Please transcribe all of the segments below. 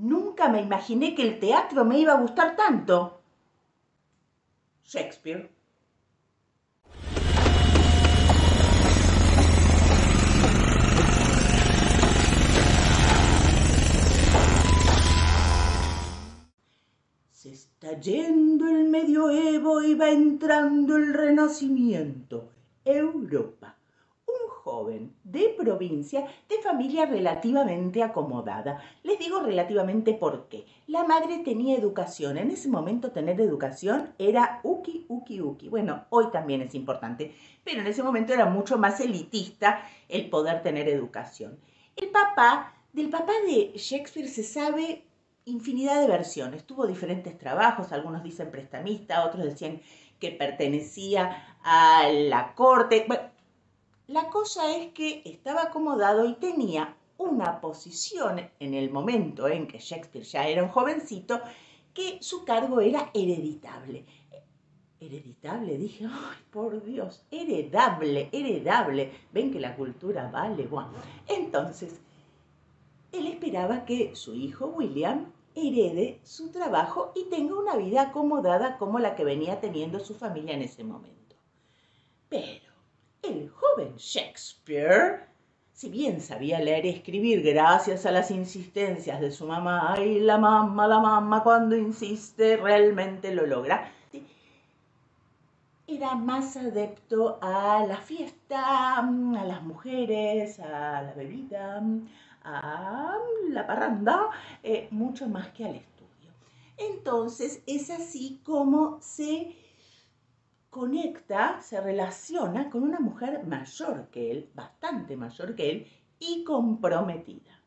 Nunca me imaginé que el teatro me iba a gustar tanto. Shakespeare. Se está yendo el medioevo y va entrando el renacimiento. Europa. Un joven de provincia, de familia relativamente acomodada. Les digo relativamente porque la madre tenía educación. En ese momento tener educación era uki, uki, uki. Bueno, hoy también es importante, pero en ese momento era mucho más elitista el poder tener educación. Del papá de Shakespeare se sabe infinidad de versiones. Tuvo diferentes trabajos, algunos dicen prestamista, otros decían que pertenecía a la corte. Bueno, la cosa es que estaba acomodado y tenía una posición en el momento en que Shakespeare ya era un jovencito, que su cargo era hereditable. Hereditable, dije, ay, por Dios, heredable, heredable. Ven que la cultura vale, bueno. Entonces, él esperaba que su hijo William herede su trabajo y tenga una vida acomodada como la que venía teniendo su familia en ese momento. Pero el joven Shakespeare, si bien sabía leer y escribir gracias a las insistencias de su mamá, ay, la mamá cuando insiste realmente lo logra, era más adepto a la fiesta, a las mujeres, a la bebida, a la parranda, mucho más que al estudio. Entonces es así como se conecta, se relaciona con una mujer mayor que él, bastante mayor que él, y comprometida.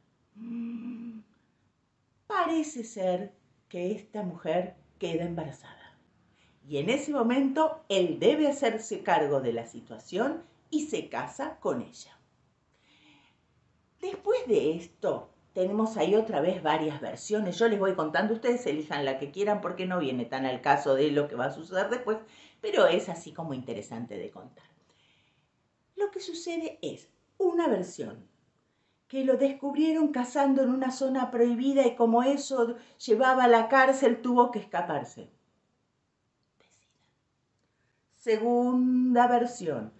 Parece ser que esta mujer queda embarazada. Y en ese momento él debe hacerse cargo de la situación y se casa con ella. Después de esto, tenemos ahí otra vez varias versiones. Yo les voy contando, ustedes elijan la que quieran porque no viene tan al caso de lo que va a suceder después, pero es así como interesante de contar. Lo que sucede es una versión que lo descubrieron cazando en una zona prohibida y como eso llevaba a la cárcel, tuvo que escaparse. Segunda versión,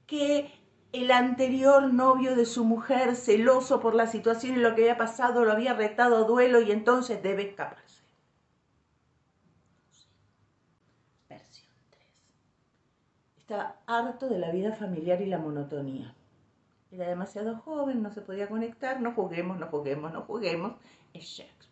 que el anterior novio de su mujer, celoso por la situación y lo que había pasado, lo había retado a duelo y entonces debe escaparse. Versión 3. Estaba harto de la vida familiar y la monotonía. Era demasiado joven, no se podía conectar, no juguemos, no juguemos, no juguemos. Es Shakespeare.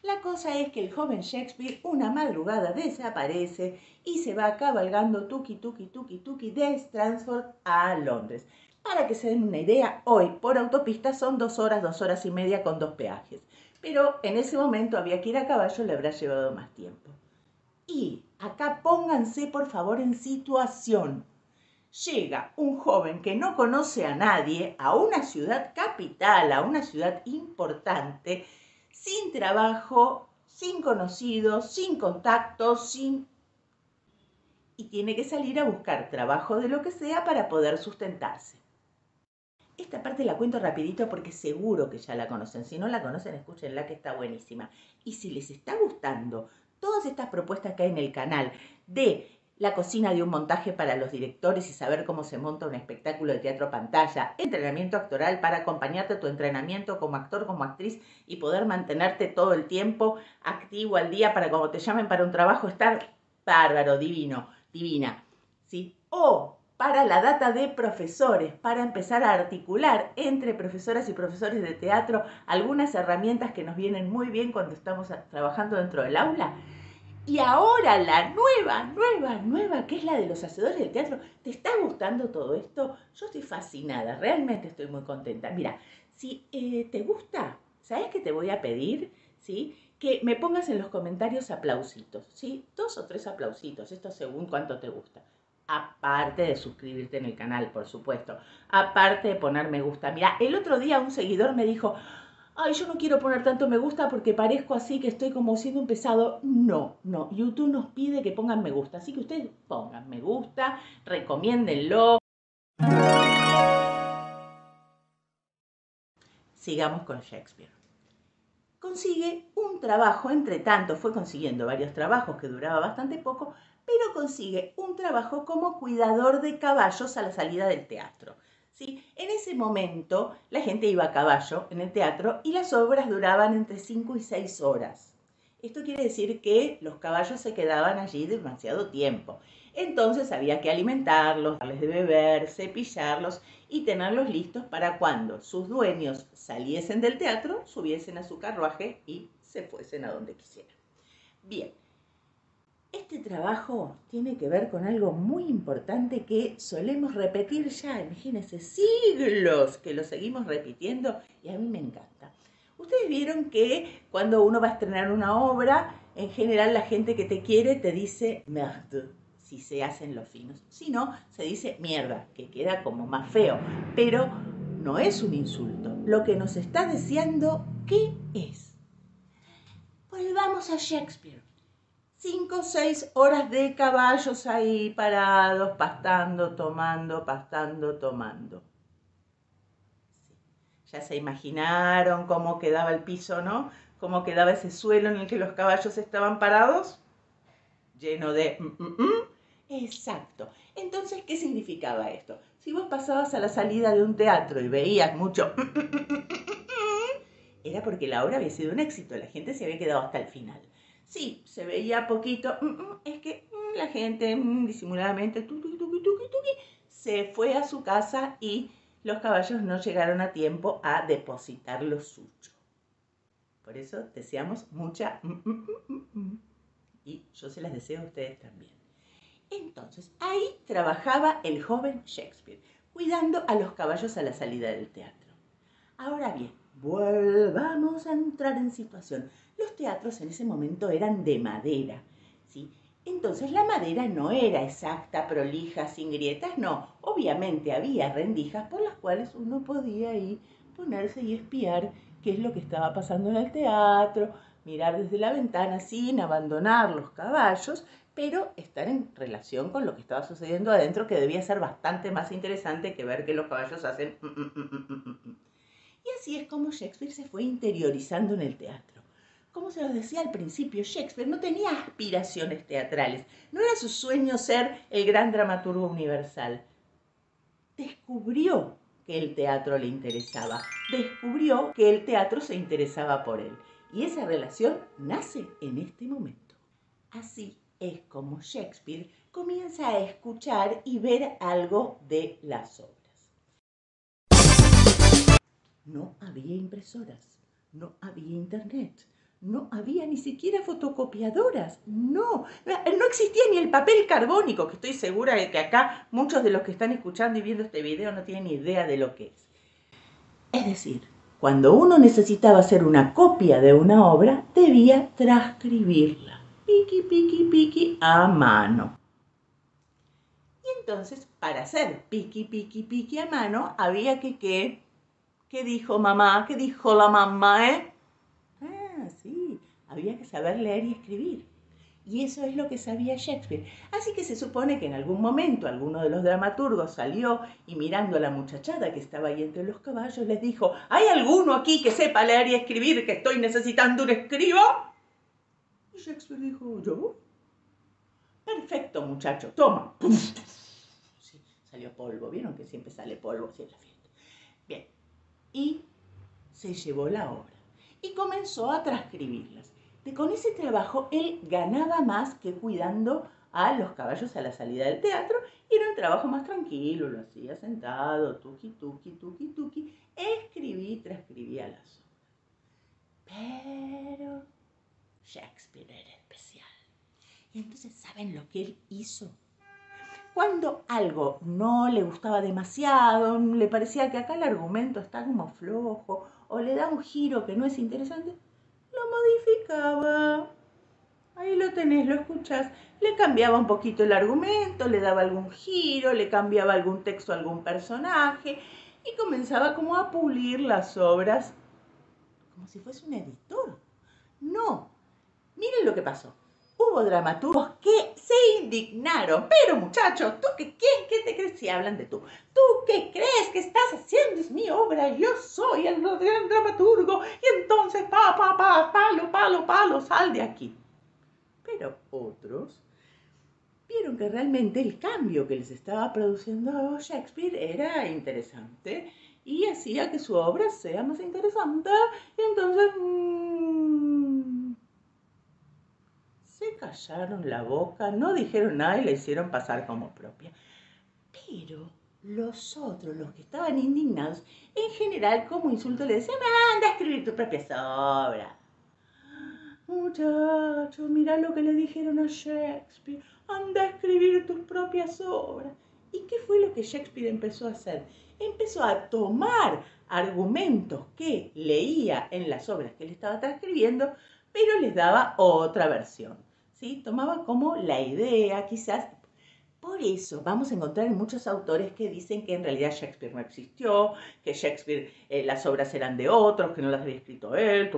La cosa es que el joven Shakespeare una madrugada desaparece y se va cabalgando tuki, tuki, tuki, tuki de Stratford a Londres. Para que se den una idea, hoy por autopista son 2 horas y media con 2 peajes. Pero en ese momento había que ir a caballo, le habrá llevado más tiempo. Y acá pónganse por favor en situación. Llega un joven que no conoce a nadie a una ciudad capital, a una ciudad importante, sin trabajo, sin conocidos, sin contactos, y tiene que salir a buscar trabajo de lo que sea para poder sustentarse. Esta parte la cuento rapidito porque seguro que ya la conocen. Si no la conocen, escúchenla que está buenísima. Y si les está gustando todas estas propuestas que hay en el canal de la cocina de un montaje para los directores y saber cómo se monta un espectáculo de teatro pantalla, entrenamiento actoral para acompañarte a tu entrenamiento como actor, como actriz y poder mantenerte todo el tiempo activo al día para cuando te llamen para un trabajo estar bárbaro, divino, divina, ¿sí? O para la data de profesores, para empezar a articular entre profesoras y profesores de teatro algunas herramientas que nos vienen muy bien cuando estamos trabajando dentro del aula. Y ahora la nueva, que es la de los hacedores del teatro. ¿Te está gustando todo esto? Yo estoy fascinada, realmente estoy muy contenta. Mira, si te gusta, ¿sabes qué te voy a pedir? ¿Sí? Que me pongas en los comentarios aplausitos, ¿sí? 2 o 3 aplausitos, esto según cuánto te gusta. Aparte de suscribirte en el canal, por supuesto. Aparte de poner me gusta. Mira, el otro día un seguidor me dijo, ay, yo no quiero poner tanto me gusta porque parezco así que estoy como siendo un pesado. No, YouTube nos pide que pongan me gusta, así que ustedes pongan me gusta, recomiéndenlo. Sigamos con Shakespeare. consigue un trabajo, entre tanto fue consiguiendo varios trabajos que duraba bastante poco, pero consigue un trabajo como cuidador de caballos a la salida del teatro. ¿Sí? En ese momento la gente iba a caballo en el teatro y las obras duraban entre 5 y 6 horas. Esto quiere decir que los caballos se quedaban allí demasiado tiempo. Entonces había que alimentarlos, darles de beber, cepillarlos y tenerlos listos para cuando sus dueños saliesen del teatro, subiesen a su carruaje y se fuesen a donde quisieran. Bien, este trabajo tiene que ver con algo muy importante que solemos repetir ya, imagínense, siglos que lo seguimos repitiendo y a mí me encanta. Ustedes vieron que cuando uno va a estrenar una obra, en general la gente que te quiere te dice merde, si se hacen los finos. Si no, se dice mierda, que queda como más feo, pero no es un insulto. Lo que nos está deseando, ¿qué es? Volvamos a Shakespeare. 5 o 6 horas de caballos ahí parados, pastando, tomando, pastando, tomando. Ya se imaginaron cómo quedaba el piso, ¿no? Cómo quedaba ese suelo en el que los caballos estaban parados. Lleno de... Exacto. Entonces, ¿qué significaba esto? Si vos pasabas a la salida de un teatro y veías mucho... era porque la obra había sido un éxito, la gente se había quedado hasta el final. Sí, se veía poquito, es que la gente disimuladamente se fue a su casa y los caballos no llegaron a tiempo a depositar lo suyo. Por eso deseamos mucha y yo se las deseo a ustedes también. Entonces, ahí trabajaba el joven Shakespeare, cuidando a los caballos a la salida del teatro. Ahora bien, volvamos a entrar en situación. Los teatros en ese momento eran de madera, ¿sí? Entonces la madera no era exacta, prolija, sin grietas, no. Obviamente había rendijas por las cuales uno podía ir, ponerse y espiar qué es lo que estaba pasando en el teatro, mirar desde la ventana sin abandonar los caballos, pero estar en relación con lo que estaba sucediendo adentro, que debía ser bastante más interesante que ver que los caballos hacen... Y así es como Shakespeare se fue interiorizando en el teatro. Como se los decía al principio, Shakespeare no tenía aspiraciones teatrales. No era su sueño ser el gran dramaturgo universal. Descubrió que el teatro le interesaba. Descubrió que el teatro se interesaba por él. Y esa relación nace en este momento. Así es como Shakespeare comienza a escuchar y ver algo de las obras. No había impresoras, no había internet, no había ni siquiera fotocopiadoras, no existía ni el papel carbónico, que estoy segura de que acá muchos de los que están escuchando y viendo este video no tienen ni idea de lo que es. Es decir, cuando uno necesitaba hacer una copia de una obra, debía transcribirla, piqui, piqui, piqui, a mano. Y entonces, para hacer piqui, piqui, piqui a mano, había que ¿qué dijo mamá? ¿Qué dijo la mamá, Ah, sí, había que saber leer y escribir. Y eso es lo que sabía Shakespeare. Así que se supone que en algún momento alguno de los dramaturgos salió y mirando a la muchachada que estaba ahí entre los caballos les dijo: ¿hay alguno aquí que sepa leer y escribir, que estoy necesitando un escriba? Y Shakespeare dijo: ¿yo? Perfecto, muchacho, toma. Sí, salió polvo, ¿vieron que siempre sale polvo así en la fiesta? Bien, y se llevó la obra y comenzó a transcribirlas. Con ese trabajo él ganaba más que cuidando a los caballos a la salida del teatro, y era un trabajo más tranquilo, lo hacía sentado, tuqui, tuqui, tuqui, tuqui, escribí y transcribía las obras. Pero Shakespeare era especial. Y entonces, ¿saben lo que él hizo? Cuando algo no le gustaba demasiado, le parecía que acá el argumento está como flojo, o le da un giro que no es interesante, lo modificaba. Ahí lo tenés, lo escuchás. Le cambiaba un poquito el argumento, le daba algún giro, le cambiaba algún texto a algún personaje y comenzaba como a pulir las obras como si fuese un editor. No, miren lo que pasó. Hubo hubo dramaturgos que se indignaron. Pero muchachos, ¿tú qué te crees si hablan de tú? ¿Tú qué crees que estás haciendo? Es mi obra, yo soy el gran dramaturgo. Y entonces, palo, sal de aquí. Pero otros vieron que realmente el cambio que les estaba produciendo Shakespeare era interesante y hacía que su obra sea más interesante. Y entonces se callaron la boca, no dijeron nada y la hicieron pasar como propia. Pero los otros, los que estaban indignados, en general como insulto le decían: anda a escribir tus propias obras. Muchacho, mira lo que le dijeron a Shakespeare. Anda a escribir tus propias obras. ¿Y qué fue lo que Shakespeare empezó a hacer? Empezó a tomar argumentos que leía en las obras que él estaba transcribiendo, pero les daba otra versión. ¿Sí? Tomaba como la idea, quizás. Por eso vamos a encontrar muchos autores que dicen que en realidad Shakespeare no existió, que Shakespeare, las obras eran de otros, que no las había escrito él.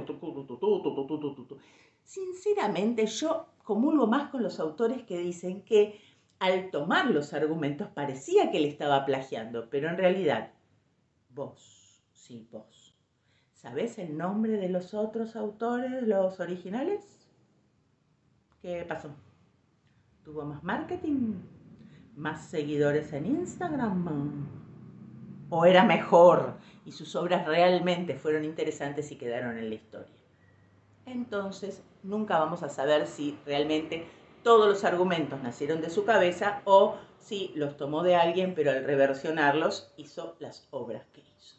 Sinceramente, yo comulgo más con los autores que dicen que al tomar los argumentos parecía que él estaba plagiando, pero en realidad, vos, ¿sabés el nombre de los otros autores, los originales? ¿Qué pasó? ¿Tuvo más marketing? ¿Más seguidores en Instagram? ¿O era mejor y sus obras realmente fueron interesantes y quedaron en la historia? Entonces nunca vamos a saber si realmente todos los argumentos nacieron de su cabeza o si los tomó de alguien, pero al reversionarlos hizo las obras que hizo.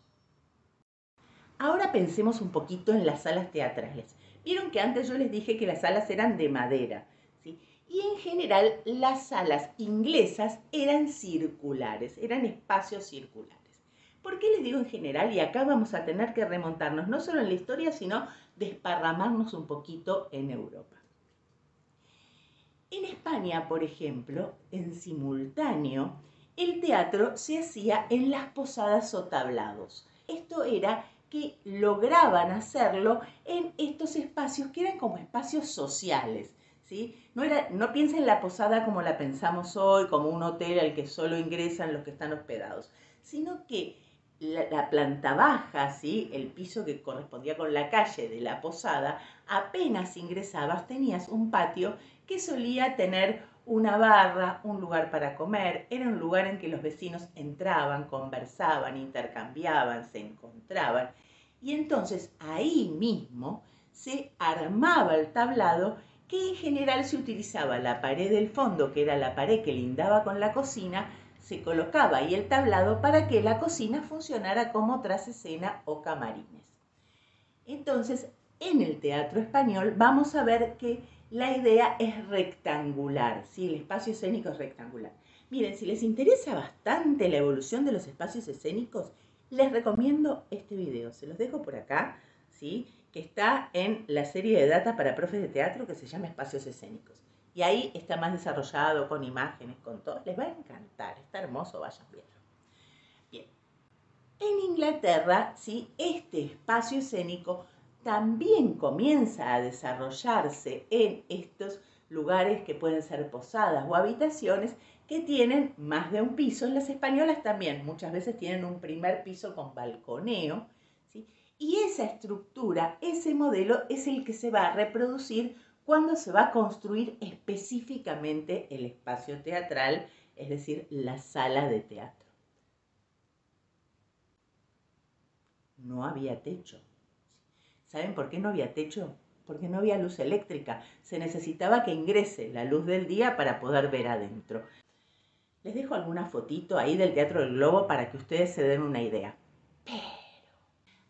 Ahora pensemos un poquito en las salas teatrales. Vieron que antes yo les dije que las salas eran de madera, ¿sí? Y en general las salas inglesas eran circulares, eran espacios circulares. ¿Por qué les digo en general? Y acá vamos a tener que remontarnos no solo en la historia, sino desparramarnos un poquito en Europa. En España, por ejemplo, en simultáneo, el teatro se hacía en las posadas o tablados. Esto era que lograban hacerlo en estos espacios que eran como espacios sociales, ¿sí? No piensen en la posada como la pensamos hoy, como un hotel al que solo ingresan los que están hospedados, sino que la planta baja, ¿sí? El piso que correspondía con la calle de la posada, apenas ingresabas tenías un patio que solía tener una barra, un lugar para comer. Era un lugar en que los vecinos entraban, conversaban, intercambiaban, se encontraban. Y entonces ahí mismo se armaba el tablado, que en general se utilizaba la pared del fondo, que era la pared que lindaba con la cocina, se colocaba ahí el tablado para que la cocina funcionara como trasescena o camarines. Entonces, en el teatro español vamos a ver que la idea es rectangular, ¿sí? El espacio escénico es rectangular. Miren, si les interesa bastante la evolución de los espacios escénicos, les recomiendo este video. Se los dejo por acá, ¿sí? Que está en la serie de data para profes de teatro que se llama Espacios Escénicos. Y ahí está más desarrollado, con imágenes, con todo. Les va a encantar, está hermoso, vayan viendo. Bien. En Inglaterra, ¿sí? Este espacio escénico también comienza a desarrollarse en estos lugares que pueden ser posadas o habitaciones que tienen más de un piso. Las españolas también muchas veces tienen un primer piso con balconeo, ¿sí? Y esa estructura, ese modelo es el que se va a reproducir cuando se va a construir específicamente el espacio teatral, es decir, la sala de teatro. No había techo. ¿Saben por qué no había techo? Porque no había luz eléctrica. Se necesitaba que ingrese la luz del día para poder ver adentro. Les dejo alguna fotito ahí del Teatro del Globo para que ustedes se den una idea. Pero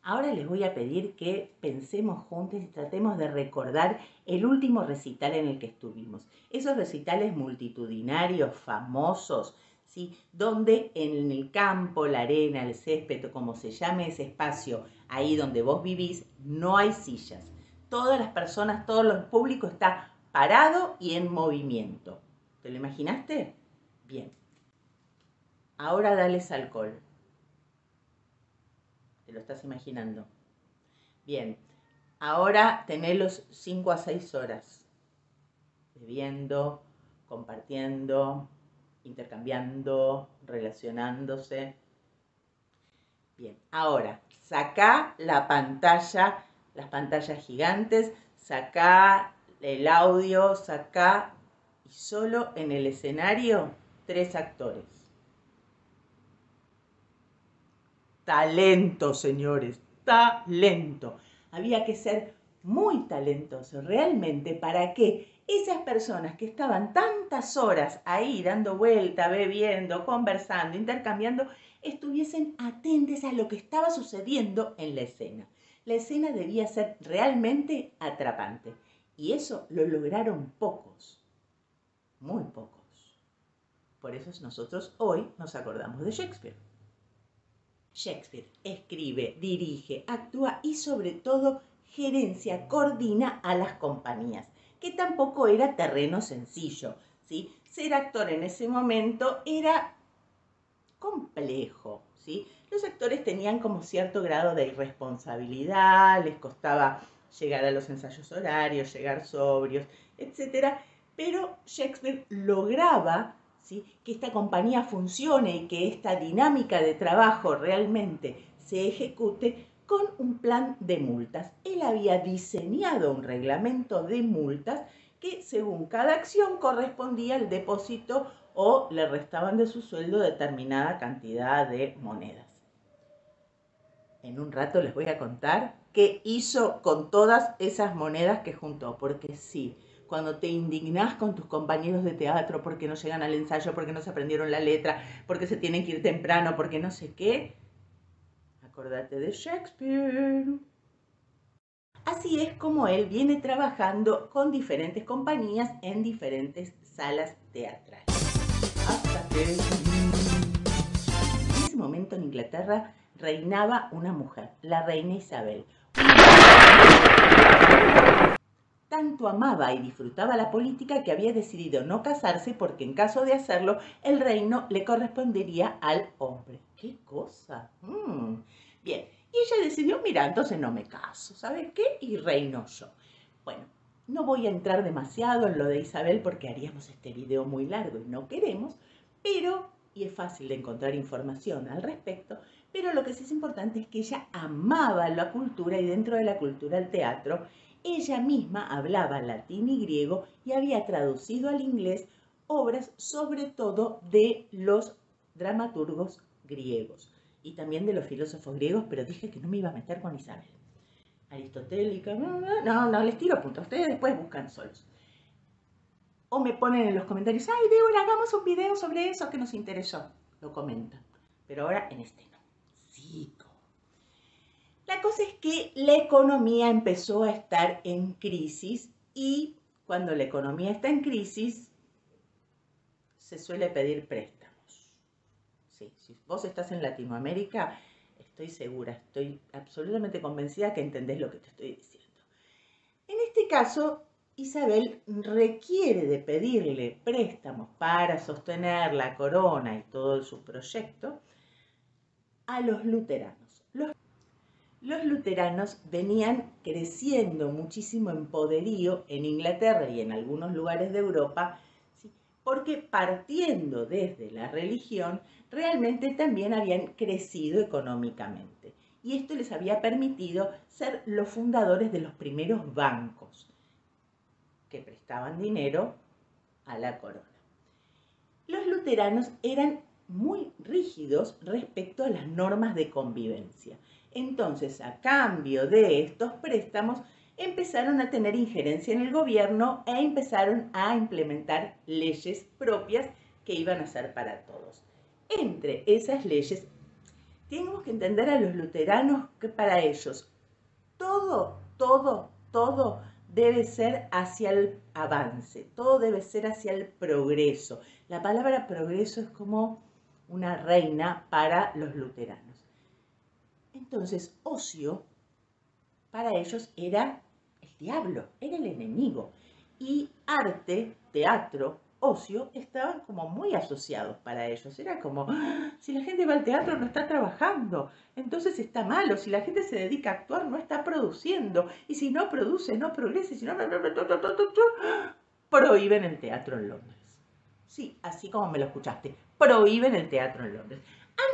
ahora les voy a pedir que pensemos juntos y tratemos de recordar el último recital en el que estuvimos. Esos recitales multitudinarios, famosos, ¿sí? Donde en el campo, la arena, el césped, como se llame ese espacio, ahí donde vos vivís, no hay sillas. Todas las personas, todo el público está parado y en movimiento. ¿Te lo imaginaste? Bien. Ahora dales alcohol. ¿Te lo estás imaginando? Bien. Ahora tenélos 5 a 6 horas. bebiendo, compartiendo, intercambiando, relacionándose. Bien, ahora, sacá la pantalla, las pantallas gigantes, sacá el audio, sacá, y solo en el escenario 3 actores. Talento, señores, talento. Había que ser muy talentoso realmente para que esas personas que estaban tantas horas ahí dando vuelta, bebiendo, conversando, intercambiando, estuviesen atentos a lo que estaba sucediendo en la escena. La escena debía ser realmente atrapante y eso lo lograron pocos, muy pocos. Por eso nosotros hoy nos acordamos de Shakespeare. Shakespeare escribe, dirige, actúa y sobre todo gerencia, coordina a las compañías, que tampoco era terreno sencillo, ¿sí? Ser actor en ese momento era complejo, ¿sí? Los actores tenían como cierto grado de irresponsabilidad, les costaba llegar a los ensayos horarios, llegar sobrios, etc. Pero Shakespeare lograba, ¿sí?, que esta compañía funcione y que esta dinámica de trabajo realmente se ejecute con un plan de multas. Él había diseñado un reglamento de multas que según cada acción correspondía al depósito o le restaban de su sueldo determinada cantidad de monedas. En un rato les voy a contar qué hizo con todas esas monedas que juntó, porque sí, cuando te indignás con tus compañeros de teatro porque no llegan al ensayo, porque no se aprendieron la letra, porque se tienen que ir temprano, porque no sé qué, acordate de Shakespeare. Así es como él viene trabajando con diferentes compañías en diferentes salas teatrales. Hasta que en ese momento en Inglaterra reinaba una mujer, la reina Isabel. Tanto amaba y disfrutaba la política que había decidido no casarse porque en caso de hacerlo el reino le correspondería al hombre. ¡Qué cosa! Bien, y ella decidió, mira, entonces no me caso, ¿sabes qué? Y reino yo. Bueno, no voy a entrar demasiado en lo de Isabel porque haríamos este video muy largo y no queremos, pero, y es fácil de encontrar información al respecto, pero lo que sí es importante es que ella amaba la cultura y dentro de la cultura el teatro. Ella misma hablaba latín y griego y había traducido al inglés obras sobre todo de los dramaturgos griegos y también de los filósofos griegos, pero dije que no me iba a meter con Isabel. Aristotélica, no, les tiro puntos, ustedes después buscan solos. O me ponen en los comentarios, ay, Débora, hagamos un video sobre eso que nos interesó. Lo comentan, pero ahora en este no. Sí. La cosa es que la economía empezó a estar en crisis y cuando la economía está en crisis se suele pedir préstamos. Sí, si vos estás en Latinoamérica, estoy segura, estoy absolutamente convencida que entendés lo que te estoy diciendo. En este caso, Isabel requiere de pedirle préstamos para sostener la corona y todo su proyecto a los luteranos. Los luteranos venían creciendo muchísimo en poderío en Inglaterra y en algunos lugares de Europa, ¿sí?, porque partiendo desde la religión, realmente también habían crecido económicamente. Y esto les había permitido ser los fundadores de los primeros bancos que prestaban dinero a la corona. Los luteranos eran muy rígidos respecto a las normas de convivencia. Entonces, a cambio de estos préstamos, empezaron a tener injerencia en el gobierno e empezaron a implementar leyes propias que iban a ser para todos. Entre esas leyes, tenemos que entender a los luteranos que para ellos todo debe ser hacia el avance, todo debe ser hacia el progreso. La palabra progreso es como una reina para los luteranos. Entonces, ocio para ellos era el diablo, era el enemigo. Y arte, teatro, ocio estaban como muy asociados para ellos. Era como, si la gente va al teatro no está trabajando, entonces está malo. Si la gente se dedica a actuar no está produciendo. Y si no produce, no progresa. Y si no... prohíben el teatro en Londres. Sí, así como me lo escuchaste, prohíben el teatro en Londres.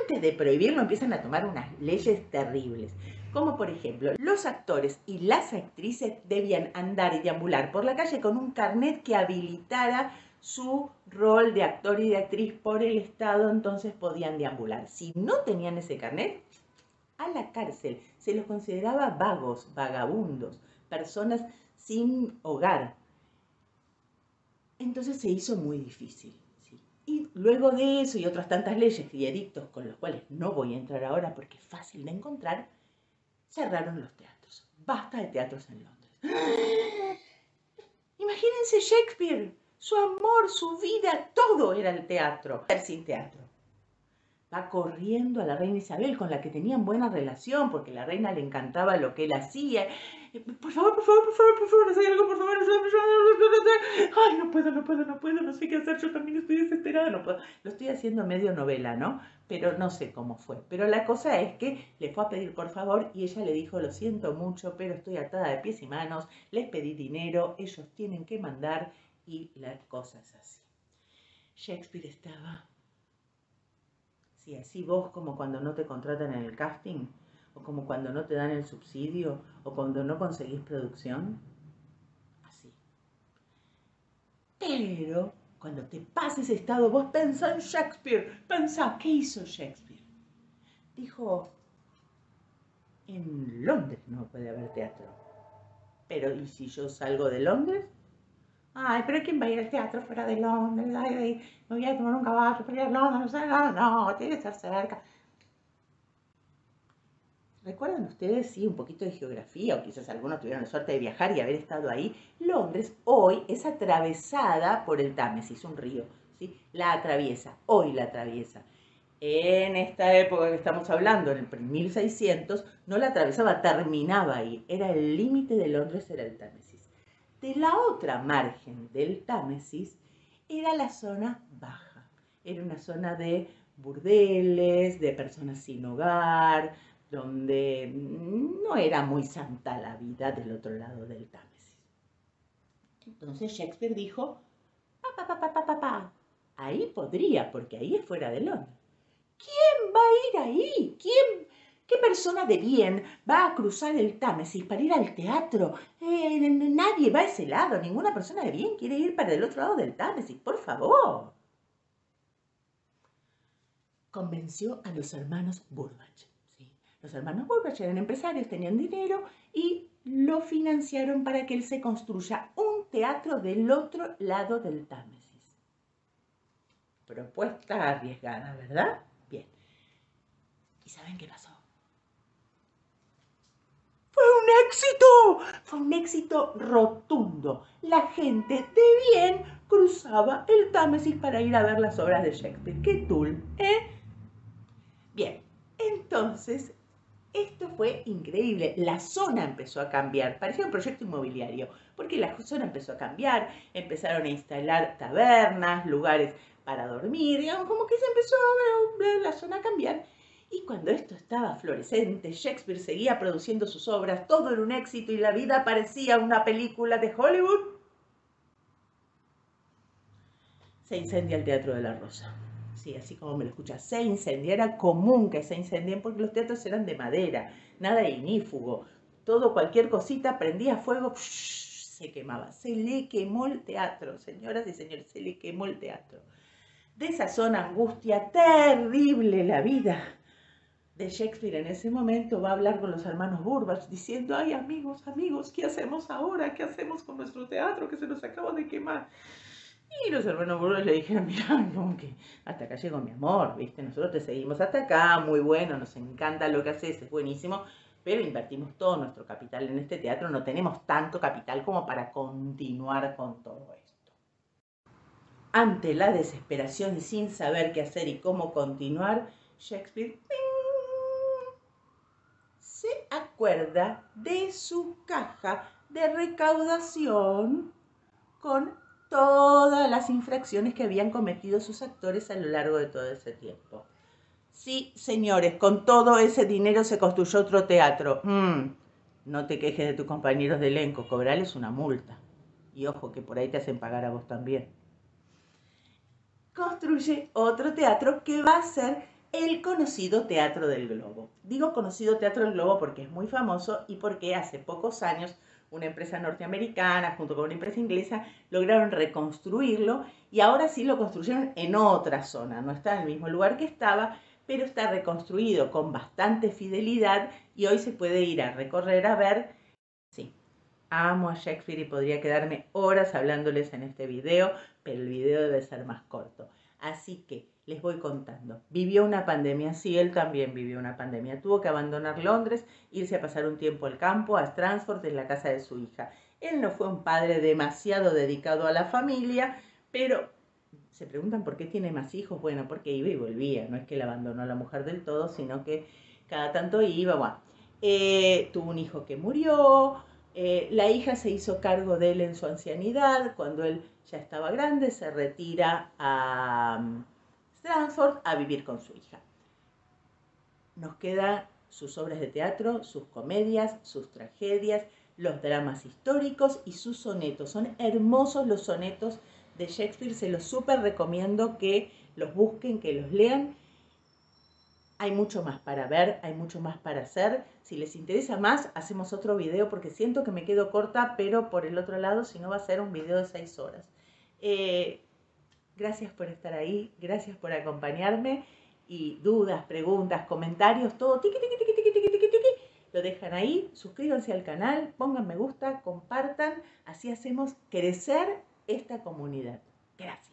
Antes de prohibirlo empiezan a tomar unas leyes terribles, como por ejemplo, los actores y las actrices debían andar y deambular por la calle con un carnet que habilitara su rol de actor y de actriz por el Estado, entonces podían deambular. Si no tenían ese carnet, a la cárcel. Se los consideraba vagos, vagabundos, personas sin hogar. Entonces se hizo muy difícil. ¿Sí? Y luego de eso y otras tantas leyes y edictos con los cuales no voy a entrar ahora porque es fácil de encontrar, cerraron los teatros. Basta de teatros en Londres. Imagínense Shakespeare, su amor, su vida, todo era el teatro. Sin teatro. Va corriendo a la reina Isabel, con la que tenían buena relación, porque la reina le encantaba lo que él hacía. Por favor, por favor, por favor, por favor, haz algo, por favor. Ay, no puedo, no sé qué hacer, yo también estoy desesperada, no puedo. Lo estoy haciendo medio novela, ¿no? Pero no sé cómo fue. Pero la cosa es que le fue a pedir por favor y ella le dijo, lo siento mucho, pero estoy atada de pies y manos, les pedí dinero, ellos tienen que mandar y la cosa es así. Shakespeare estaba... Sí, así vos como cuando no te contratan en el casting, o como cuando no te dan el subsidio, o cuando no conseguís producción. Así. Pero cuando te pasa ese estado, vos pensá en Shakespeare. Pensá, ¿qué hizo Shakespeare? Dijo, en Londres no puede haber teatro. Pero, ¿y si yo salgo de Londres? Ay, pero ¿quién va a ir al teatro fuera de Londres? Ay, me voy a tomar un caballo para ir a Londres. No, tiene que estar cerca. ¿Recuerdan ustedes, sí, un poquito de geografía, o quizás algunos tuvieron la suerte de viajar y haber estado ahí? Londres hoy es atravesada por el Támesis, un río, ¿sí? La atraviesa, hoy la atraviesa. En esta época que estamos hablando, en el 1600, no la atravesaba, terminaba ahí. Era el límite de Londres, era el Támesis. De la otra margen del Támesis era la zona baja. Era una zona de burdeles, de personas sin hogar, donde no era muy santa la vida del otro lado del Támesis. Entonces Shakespeare dijo, ahí podría, porque ahí es fuera de Londres. ¿Quién va a ir ahí? ¿Qué persona de bien va a cruzar el Támesis para ir al teatro? Nadie va a ese lado, ninguna persona de bien quiere ir para el otro lado del Támesis, por favor. Convenció a los hermanos Burbage. ¿Sí? Los hermanos Burbage eran empresarios, tenían dinero y lo financiaron para que él se construya un teatro del otro lado del Támesis. Propuesta arriesgada, ¿verdad? Bien. ¿Y saben qué pasó? Fue un éxito rotundo. La gente de bien cruzaba el Támesis para ir a ver las obras de Shakespeare. ¡Qué tul! Bien, entonces, esto fue increíble. La zona empezó a cambiar. Parecía un proyecto inmobiliario, porque la zona empezó a cambiar. Empezaron a instalar tabernas, lugares para dormir, digamos, como que se empezó a ver la zona a cambiar. Y cuando esto estaba florescente, Shakespeare seguía produciendo sus obras, todo era un éxito y la vida parecía una película de Hollywood. Se incendia el Teatro de la Rosa. Sí, así como me lo escuchas, se incendia. Era común que se incendien porque los teatros eran de madera, nada de ignífugo. Todo, cualquier cosita prendía fuego, se quemaba. Se le quemó el teatro, señoras y señores, se le quemó el teatro. De esa zona angustia terrible la vida de Shakespeare en ese momento va a hablar con los hermanos Burbage diciendo, ay amigos, ¿qué hacemos ahora? ¿Qué hacemos con nuestro teatro que se nos acaba de quemar? Y los hermanos Burbage le dijeron, mira, no, que hasta acá llegó mi amor, ¿viste? Nosotros te seguimos hasta acá, muy bueno, nos encanta lo que haces, es buenísimo, pero invertimos todo nuestro capital en este teatro, no tenemos tanto capital como para continuar con todo esto. Ante la desesperación y sin saber qué hacer y cómo continuar, Shakespeare se acuerda de su caja de recaudación con todas las infracciones que habían cometido sus actores a lo largo de todo ese tiempo. Sí, señores, con todo ese dinero se construyó otro teatro. No te quejes de tus compañeros de elenco, cobrarles una multa. y ojo que por ahí te hacen pagar a vos también, construye otro teatro que va a ser el conocido Teatro del Globo. Digo conocido Teatro del Globo porque es muy famoso y porque hace pocos años una empresa norteamericana junto con una empresa inglesa lograron reconstruirlo y ahora sí lo construyeron en otra zona, no está en el mismo lugar que estaba, pero está reconstruido con bastante fidelidad y hoy se puede ir a recorrer a ver. Sí, amo a Shakespeare y podría quedarme horas hablándoles en este video, pero el video debe ser más corto. Así que les voy contando. Vivió una pandemia, sí, él también vivió una pandemia. Tuvo que abandonar Londres, irse a pasar un tiempo al campo, a Stratford, en la casa de su hija. Él no fue un padre demasiado dedicado a la familia, pero se preguntan por qué tiene más hijos. Bueno, porque iba y volvía. No es que él abandonó a la mujer del todo, sino que cada tanto iba. Bueno, tuvo un hijo que murió. La hija se hizo cargo de él en su ancianidad. Cuando él ya estaba grande, se retira a Stratford a vivir con su hija. Nos quedan sus obras de teatro, sus comedias, sus tragedias, los dramas históricos y sus sonetos. Son hermosos los sonetos de Shakespeare, se los súper recomiendo que los busquen, que los lean. Hay mucho más para ver, hay mucho más para hacer. Si les interesa más, hacemos otro video porque siento que me quedo corta, pero por el otro lado, si no va a ser un video de 6 horas. Gracias por estar ahí, gracias por acompañarme y dudas, preguntas, comentarios, todo tiqui, tiqui, tiqui, tiqui, tiqui, tiqui, tiqui, lo dejan ahí, suscríbanse al canal, pongan me gusta, compartan, así hacemos crecer esta comunidad. Gracias.